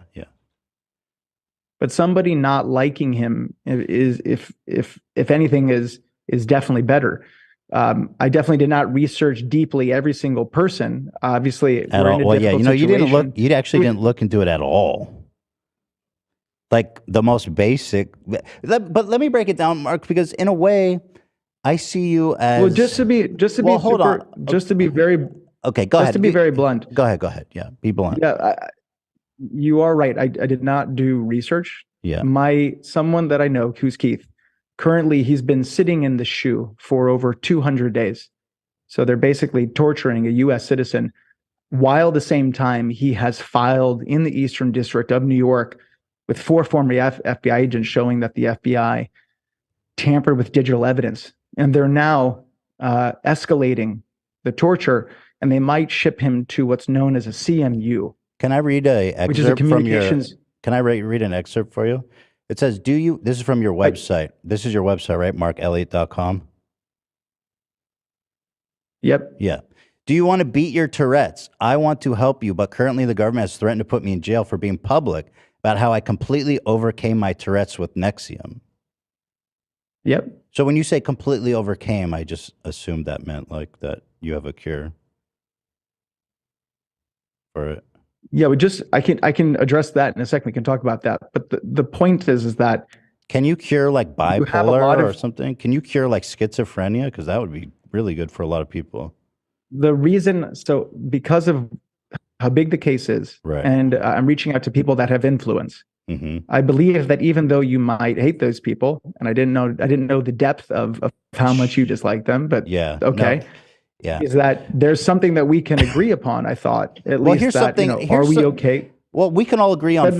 But somebody not liking him is, if anything, is definitely better. I definitely did not research deeply every single person. Obviously, at all. Well, yeah, you didn't look. You actually didn't look into it at all. Like the most basic. But let me break it down, Mark, because in a way, I see you as. Well, just to be very. Okay, go ahead. Just to be very blunt. Go ahead. Yeah, be blunt. Yeah, you are right. I did not do research. Yeah. Someone that I know, who's Keith, currently he's been sitting in the shoe for over 200 days. So they're basically torturing a U.S. citizen, while at the same time he has filed in the Eastern District of New York with 4 former FBI agents showing that the FBI tampered with digital evidence. And they're now escalating the torture, and they might ship him to what's known as a CMU. Can I read an excerpt which is a communications. Can I read an excerpt for you? It says, this is from your website. This is your website, right? MarkElliott.com. Yep. Yeah. Do you want to beat your Tourette's? I want to help you, but currently the government has threatened to put me in jail for being public about how I completely overcame my Tourette's with Nexium. Yep. So when you say completely overcame, I just assumed that meant like that you have a cure for it. Yeah, I can address that in a second. We can talk about that. But the point is that can you cure like bipolar or something? Can you cure like schizophrenia? Because that would be really good for a lot of people. The reason, because of how big the case is, and I'm reaching out to people that have influence. I believe that even though you might hate those people, and I didn't know the depth of how much you dislike them, but yeah, okay. No. Yeah. Is that there's something that we can agree upon, I thought. At least here's that, something, are we okay? Well, we can all agree on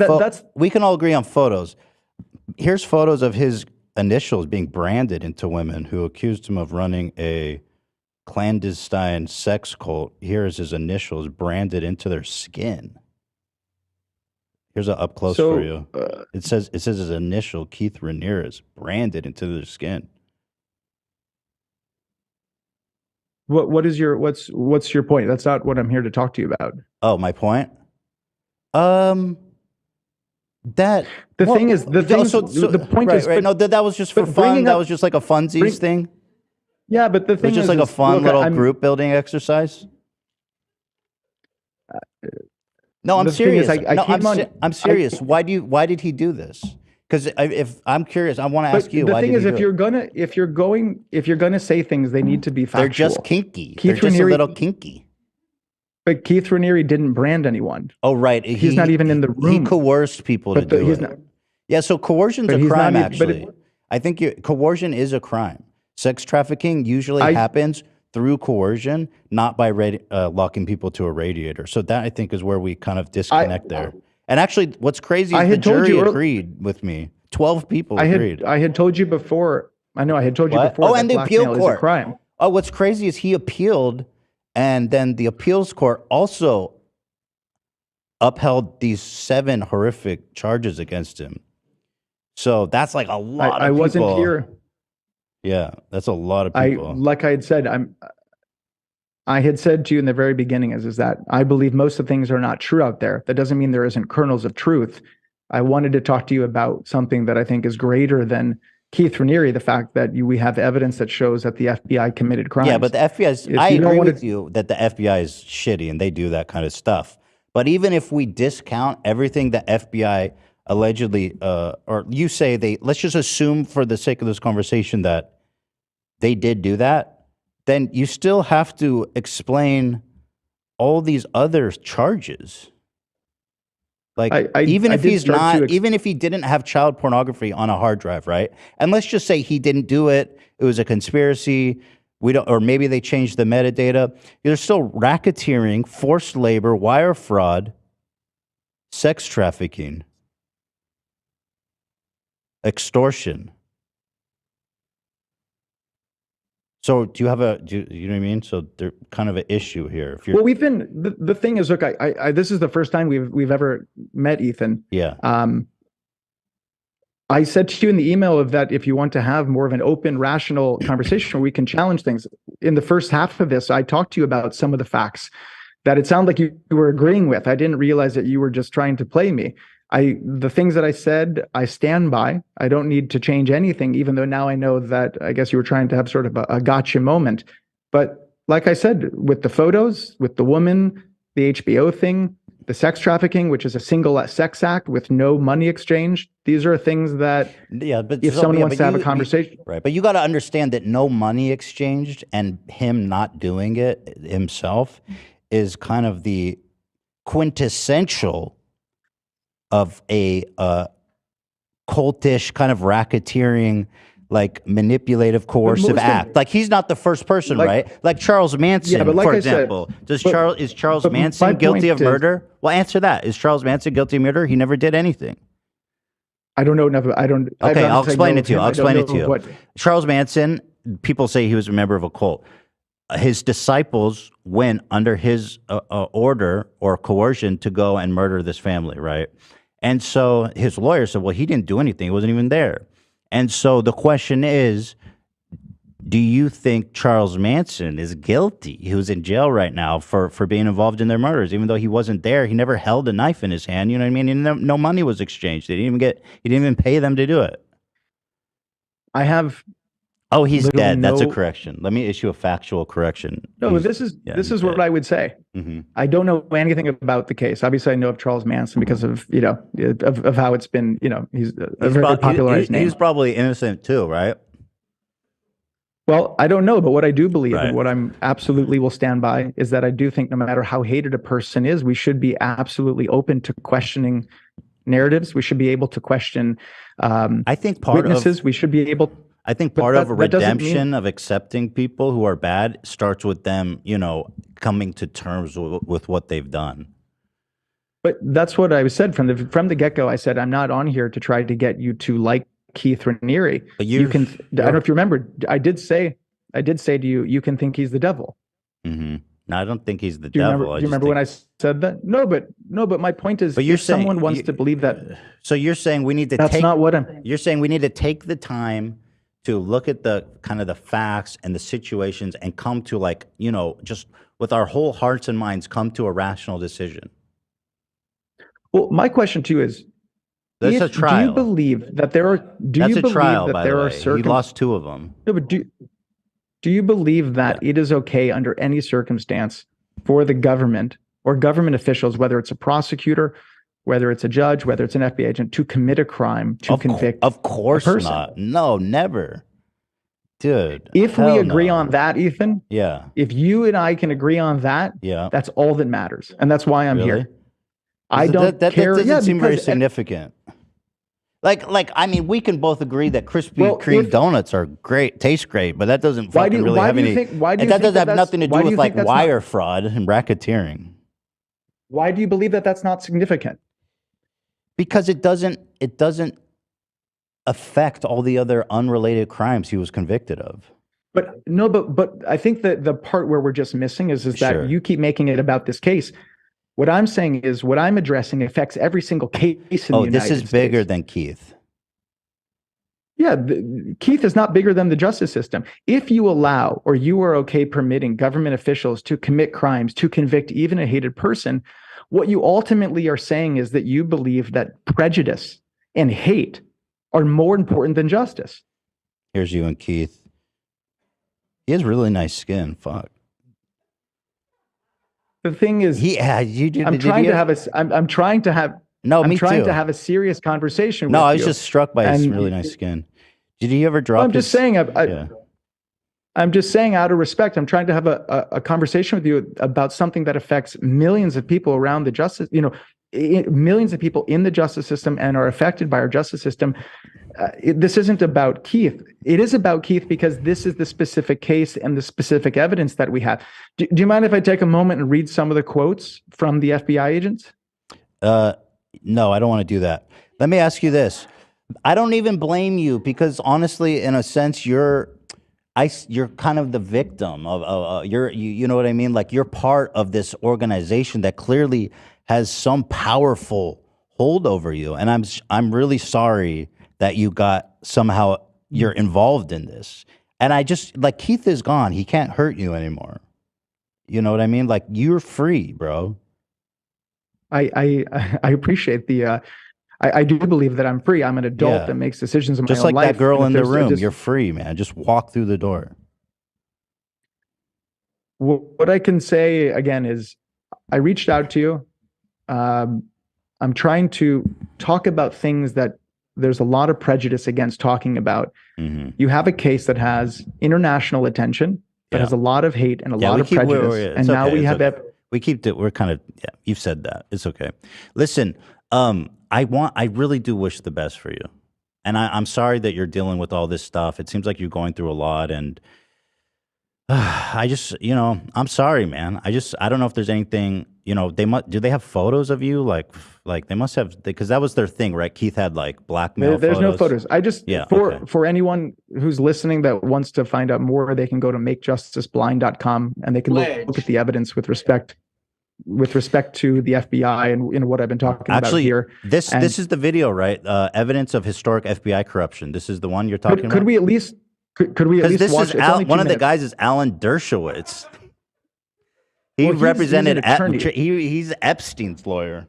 we can all agree on photos. Here's photos of his initials being branded into women who accused him of running a clandestine sex cult. Here's his initials branded into their skin. Here's an up close for you. It says his initial, Keith Raniere, branded into their skin. What's your point? That's not what I'm here to talk to you about. Oh, my point? The point is right. No, that was just for fun. That was just like a funsies thing. Yeah, but the thing is just like a fun little group building exercise. No, I'm serious. I'm serious. Why did he do this? Because if I'm curious, I want to ask you. The thing is, if you're gonna say things, they need to be factual. They're just kinky. They're just a little kinky. But Keith Raniere didn't brand anyone. Oh, right. He's not even in the He room. coerced people to But do he's it. not. Yeah, so coercion's But a he's crime, not even- but actually. I think coercion is a crime. Sex trafficking usually happens through coercion, not by locking people to a radiator. So that, I think, is where we kind of disconnect there. And actually, what's crazy is the jury agreed with me. 12 people agreed. I had told you before. I know I had told you What? before Oh, that and the appeal blackmail is a court. crime. Oh, what's crazy is he appealed, and then the appeals court also upheld these 7 horrific charges against him. So that's like a lot of people. I wasn't here. Yeah, that's a lot of people. Like I had said, I had said to you in the very beginning is that I believe most of the things are not true out there. That doesn't mean there isn't kernels of truth. I wanted to talk to you about something that I think is greater than Keith Raniere, the fact that we have evidence that shows that the FBI committed crimes. Yeah, but the FBI I agree with you that the FBI is shitty and they do that kind of stuff. But even if we discount everything the FBI allegedly, or you say let's just assume for the sake of this conversation that they did do that, then you still have to explain all these other charges. Like, even if he didn't have child pornography on a hard drive, right? And let's just say he didn't do it. It was a conspiracy. Or maybe they changed the metadata. There's still racketeering, forced labor, wire fraud, sex trafficking, extortion. So do you know what I mean? So there's kind of an issue here. If you're, well, we've been, the thing is, look, this is the first time we've ever met Ethan. Yeah. I said to you in the email of that if you want to have more of an open, rational conversation where we can challenge things. In the first half of this, I talked to you about some of the facts that it sounded like you were agreeing with. I didn't realize that you were just trying to play me. The things that I said, I stand by. I don't need to change anything, even though now I know that I guess you were trying to have sort of a gotcha moment. But like I said, with the photos, with the woman, the HBO thing, the sex trafficking, which is a single sex act with no money exchange, these are things that if someone wants to have a conversation. Right, but you got to understand that no money exchanged and him not doing it himself is kind of the quintessential of a cultish kind of racketeering, like manipulative, coercive act. Like he's not the first person, right? Like Charles Manson, for example. Is Charles Manson guilty of murder? Well, answer that. Is Charles Manson guilty of murder? He never did anything. I don't know. Okay, I'll explain it to you. Charles Manson, people say he was a member of a cult. His disciples went under his order or coercion to go and murder this family, right? And so his lawyer said, well, he didn't do anything. He wasn't even there. And so the question is, do you think Charles Manson is guilty? He was in jail right now for being involved in their murders, even though he wasn't there. He never held a knife in his hand. You know what I mean? And no money was exchanged. He didn't even pay them to do it. I have. Oh, he's dead. That's a correction. Let me issue a factual correction. No, this is what I would say. Mm-hmm. I don't know anything about the case. Obviously, I know of Charles Manson because of of how it's been. He's a very popularized name. He's probably innocent too, right? Well, I don't know, but what I do believe and what I'm absolutely will stand by is that I do think no matter how hated a person is, we should be absolutely open to questioning narratives. We should be able to question. I think witnesses. We should be able. I think part of a redemption of accepting people who are bad starts with them, coming to terms with what they've done. But that's what I said from the get-go. I said, I'm not on here to try to get you to like Keith Raniere. But you can, I don't know if you remember, I did say to you, you can think he's the devil. Mm-hmm. No, I don't think he's the devil. Do you remember when I said that? No, but my point is, if someone wants to believe that. So you're saying we need to that's not what I'm. You're saying we need to take the time to look at the kind of the facts and the situations and come to just with our whole hearts and minds, come to a rational decision. Well, my question to you is, that's a trial. Do you believe that there are? That's a trial, by the way. He lost 2 of them. No, but do you believe that it is okay under any circumstance for the government or government officials, whether it's a prosecutor, whether it's a judge, whether it's an FBI agent, to commit a crime, to convict Of course a person? not. No, never. Dude, If we hell agree no. on that, Ethan, Yeah. if you and I can agree on that, Yeah. that's all that matters. And that's why I'm Really? here. I don't that care. doesn't Yeah, seem very because significant. Like I mean, we can both agree that Krispy Well, Kreme if- donuts are great, taste great, but that doesn't Why do fucking you- really why have do you any. think- why do and you that think doesn't that have that's- nothing to why do do you with like think that's not- wire fraud and racketeering. why do you believe that that's not significant? Because it doesn't affect all the other unrelated crimes he was convicted of. But no, but I think that the part where we're just missing is that Sure. you keep making it about this case. What I'm saying is what I'm addressing affects every single case in the United This States. is bigger than Keith. Yeah, Keith is not bigger than the justice system. If you allow or you are okay permitting government officials to commit crimes, to convict even a hated person, what you ultimately are saying is that you believe that prejudice and hate are more important than justice. Here's you and Keith. He has really nice skin. Fuck. The thing is, I'm trying to have a serious conversation. No, with I was you. just struck by his And- really nice skin. Did he ever drop? I'm just saying. Yeah. I'm just saying, out of respect, I'm trying to have a conversation with you about something that affects millions of people around the justice. Millions of people in the justice system and are affected by our justice system. This isn't about Keith. It is about Keith because this is the specific case and the specific evidence that we have. Do you mind if I take a moment and read some of the quotes from the FBI agents? No, I don't want to do that. Let me ask you this. I don't even blame you because honestly, in a sense, you're kind of the victim of you know what I mean? Like you're part of this organization that clearly has some powerful hold over you. And I'm really sorry that you're involved in this. And I just like Keith is gone. He can't hurt you anymore. You know what I mean? Like you're free, bro. I appreciate the I do believe that I'm free. I'm an adult Yeah. that makes decisions in my Just own like life. that girl And in if the there's- room. just- You're free, man. Just walk through the door. What I can say again is I reached out to you. I'm trying to talk about things that there's a lot of prejudice against talking about. Mm-hmm. You have a case that has international attention, that has a lot of hate and a lot of prejudice. And now we have we're kind of, yeah, you've said that. It's okay. Listen, I really do wish the best for you. And I'm sorry that you're dealing with all this stuff. It seems like you're going through a lot. And I just, I'm sorry, man. I don't know if there's anything, do they have photos of you? Like they must have, because that was their thing, right? Keith had like blackmail there's photos. no photos. I just, for anyone who's listening that wants to find out more, they can go to makejusticeblind.com and they can look at the evidence with respect to the FBI and what I've been talking about here. This is the video, right? Evidence of historic FBI corruption. This is the one you're talking about? Could we at least watch? One of the guys is Alan Dershowitz. He represented, he's Epstein's lawyer.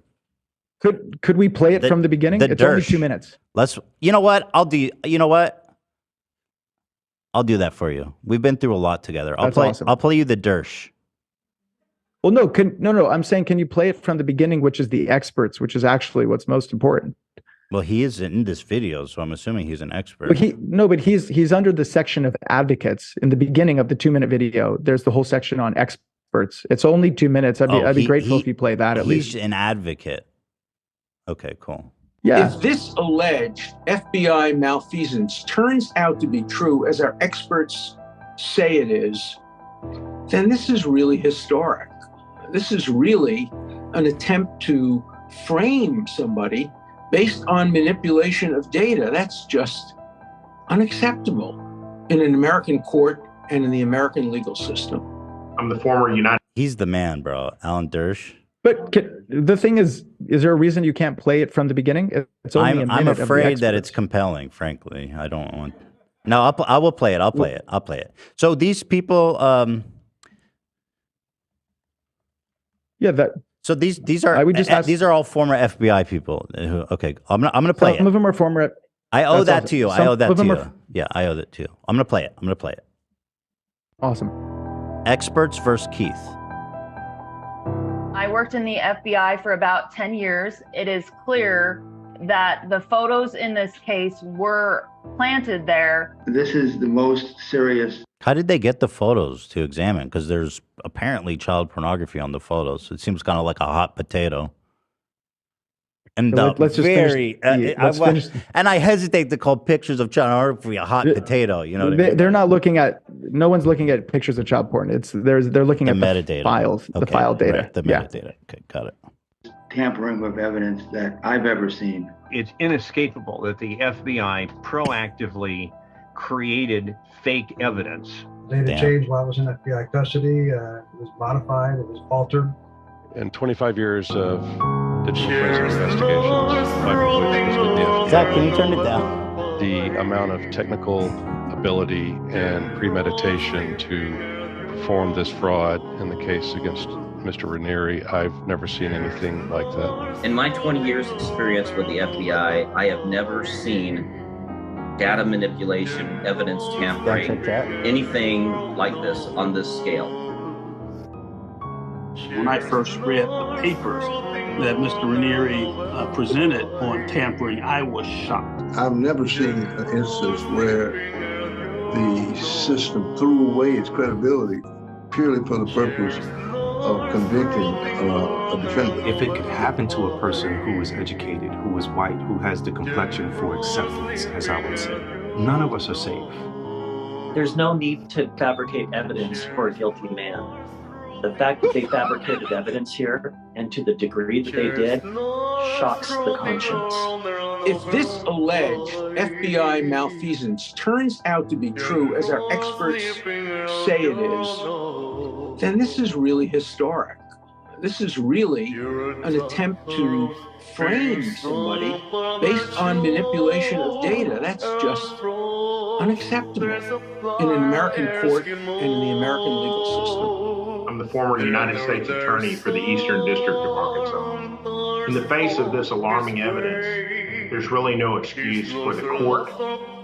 Could we play it from the beginning? It's only 2 minutes. You know what? I'll do that for you. We've been through a lot together. Awesome. I'll play you the Dersh. Well, no. I'm saying, can you play it from the beginning, which is the experts, which is actually what's most important. Well, he is in this video, so I'm assuming he's an expert. But he's under the section of advocates in the beginning of the 2-minute video. There's the whole section on experts. It's only 2 minutes. I'd be grateful if you play that at least. He's an advocate. Okay, cool. Yeah. If this alleged FBI malfeasance turns out to be true, as our experts say it is, then this is really historic. This is really an attempt to frame somebody based on manipulation of data. That's just unacceptable in an American court and in the American legal system. I'm the former United. He's the man, bro. Alan Dersh. But the thing is there a reason you can't play it from the beginning? It's only a minute. I'm afraid that it's compelling, frankly. I don't want. No, I will play it. I'll play it. So these people. So these are all former FBI people. Okay, I'm gonna play it. Some of them are former. I owe that to you. I owe that to you. Yeah, I owe that to you. I'm gonna play it. Awesome. Experts versus Keith. I worked in the FBI for about 10 years. It is clear that the photos in this case were planted there. This is the most serious. How did they get the photos to examine? Because there's apparently child pornography on the photos. It seems kind of like a hot potato. And let's just very, finish. And I hesitate to call pictures of child pornography a hot potato. You know what I mean? They're not looking at. No one's looking at pictures of child porn. They're looking at metadata. the files, the file data. Right, the metadata. Okay, got it. Tampering with evidence that I've ever seen. It's inescapable that the FBI proactively created fake evidence. Data changed while I was in FBI custody. It was modified. It was altered. And 25 years of digital forensic investigations, five of which was with the FBI. Zach, can you turn it down? The amount of technical ability and premeditation to perform this fraud in the case against Mr. Raniere, I've never seen anything like that. In my 20 years experience with the FBI, I have never seen data manipulation, evidence tampering, anything like this on this scale. When I first read the papers that Mr. Raniere presented on tampering, I was shocked. I've never seen an instance where the system threw away its credibility purely for the purpose of convicting a defendant. If it could happen to a person who is educated, who is white, who has the complexion for acceptance, as I would say, none of us are safe. There's no need to fabricate evidence for a guilty man. The fact that they fabricated evidence here, and to the degree that they did, shocks the conscience. If this alleged FBI malfeasance turns out to be true, as our experts say it is, then this is really historic. This is really an attempt to frame somebody based on manipulation of data. That's just unacceptable in an American court and in the American legal system. I'm the former United States Attorney for the Eastern District of Arkansas. In the face of this alarming evidence, there's really no excuse for the court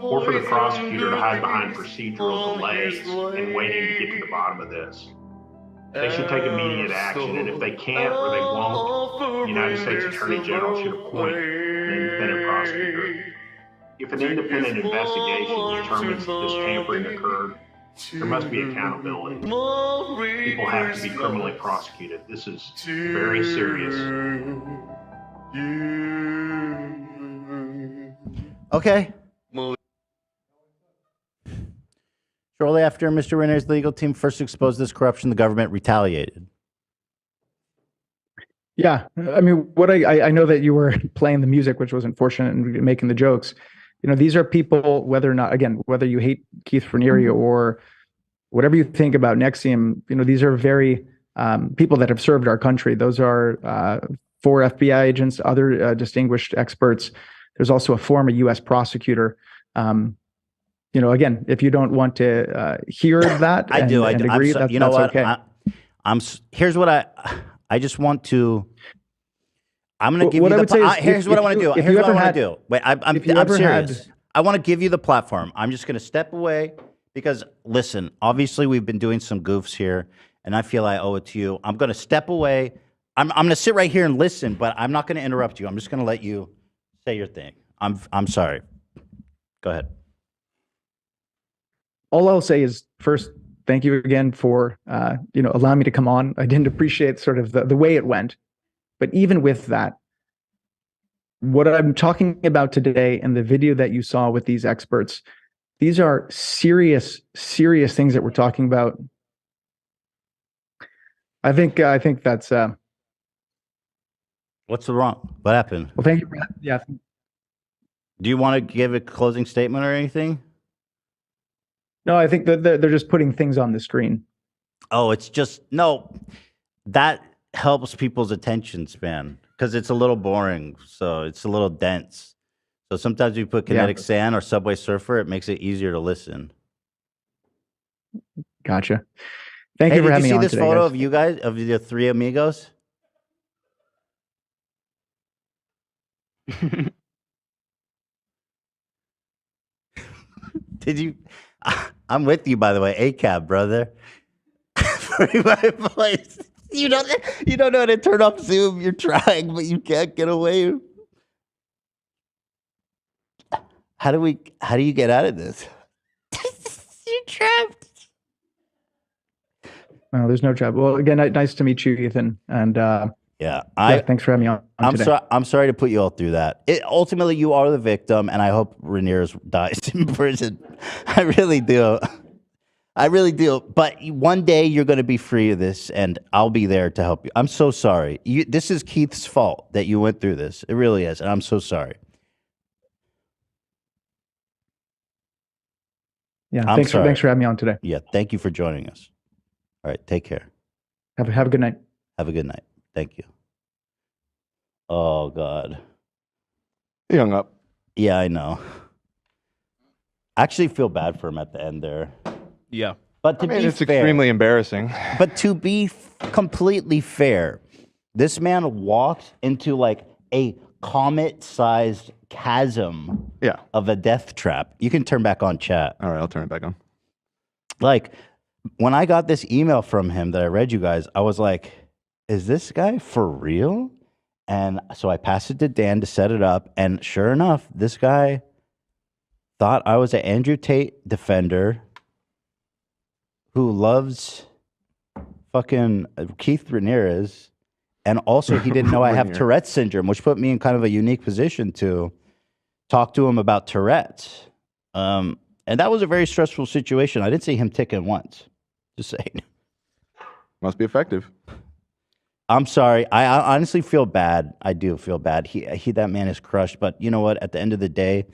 or for the prosecutor to hide behind procedural delays and waiting to get to the bottom of this. They should take immediate action, and if they can't or they won't, the United States Attorney General should appoint an independent prosecutor. If an independent investigation determines that this tampering occurred, there must be accountability. People have to be criminally prosecuted. This is very serious. Okay. Shortly after Mr. Raniere's legal team first exposed this corruption, the government retaliated. Yeah, I mean, what I know that you were playing the music, which was unfortunate, and making the jokes. You know, these are people, whether or not, again, whether you hate Keith Raniere or whatever you think about NXIVM, you know, these are very people that have served our country. Those are 4 FBI agents, other distinguished experts. There's also a former U.S. prosecutor. You know, again, if you don't want to hear that, I do. I agree. You know what? Okay. Here's what I just want to. I'm going to give you the. Here's what I want to do. Here's what I want to do. Wait, I'm serious. I want to give you the platform. I'm just going to step away because, listen, obviously we've been doing some goofs here, and I feel I owe it to you. I'm going to step away. I'm going to sit right here and listen, but I'm not going to interrupt you. I'm just going to let you say your thing. I'm sorry. Go ahead. All I'll say is, first, thank you again for allowing me to come on. I didn't appreciate sort of the way it went. But even with that, what I'm talking about today and the video that you saw with these experts, these are serious, serious things that we're talking about. I think that's. What's wrong? What happened? Well, thank you. Yeah. Do you want to give a closing statement or anything? No, I think that they're just putting things on the screen. Oh, it's just that helps people's attention span because it's a little boring, so it's a little dense. So sometimes you put Kinetic Sand or Subway Surfer, it makes it easier to listen. Gotcha. Thank you for having me on today. Did you see this photo of you guys, of the 3 amigos? Did you? I'm with you, by the way. ACAB, brother. My voice. You don't know how to turn off Zoom. You're trying, but you can't get away. How do you get out of this? You're trapped. No, there's no trouble. Well, again, nice to meet you, Ethan. And thanks for having me on today. I'm sorry to put you all through that. Ultimately, you are the victim, and I hope Ramirez dies in prison. I really do. I really do. But one day you're going to be free of this, and I'll be there to help you. I'm so sorry. This is Keith's fault that you went through this. It really is, and I'm so sorry. Yeah, thanks for having me on today. Yeah, thank you for joining us. All right, take care. Have a good night. Have a good night. Thank you. Oh, God. He hung up. Yeah, I know. I actually feel bad for him at the end there. Yeah. But to be it's fair, extremely embarrassing. But to be completely fair, this man walked into like a comet-sized chasm of a death trap. You can turn back on chat. All right, I'll turn it back on. Like, when I got this email from him that I read you guys, I was like, is this guy for real? And so I passed it to Dan to set it up. And sure enough, this guy thought I was an Andrew Tate defender who loves fucking Keith Ramirez. And also, he didn't know I have Tourette syndrome, which put me in kind of a unique position to talk to him about Tourette's. And that was a very stressful situation. I didn't see him ticking once. Just saying. Must be effective. I'm sorry. I honestly feel bad. I do feel bad. That man is crushed. But you know what? At the end of the day,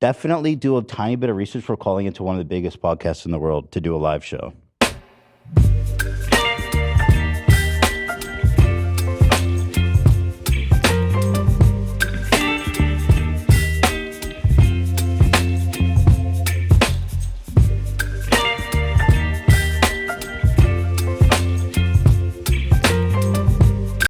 definitely do a tiny bit of research for calling into one of the biggest podcasts in the world to do a live show.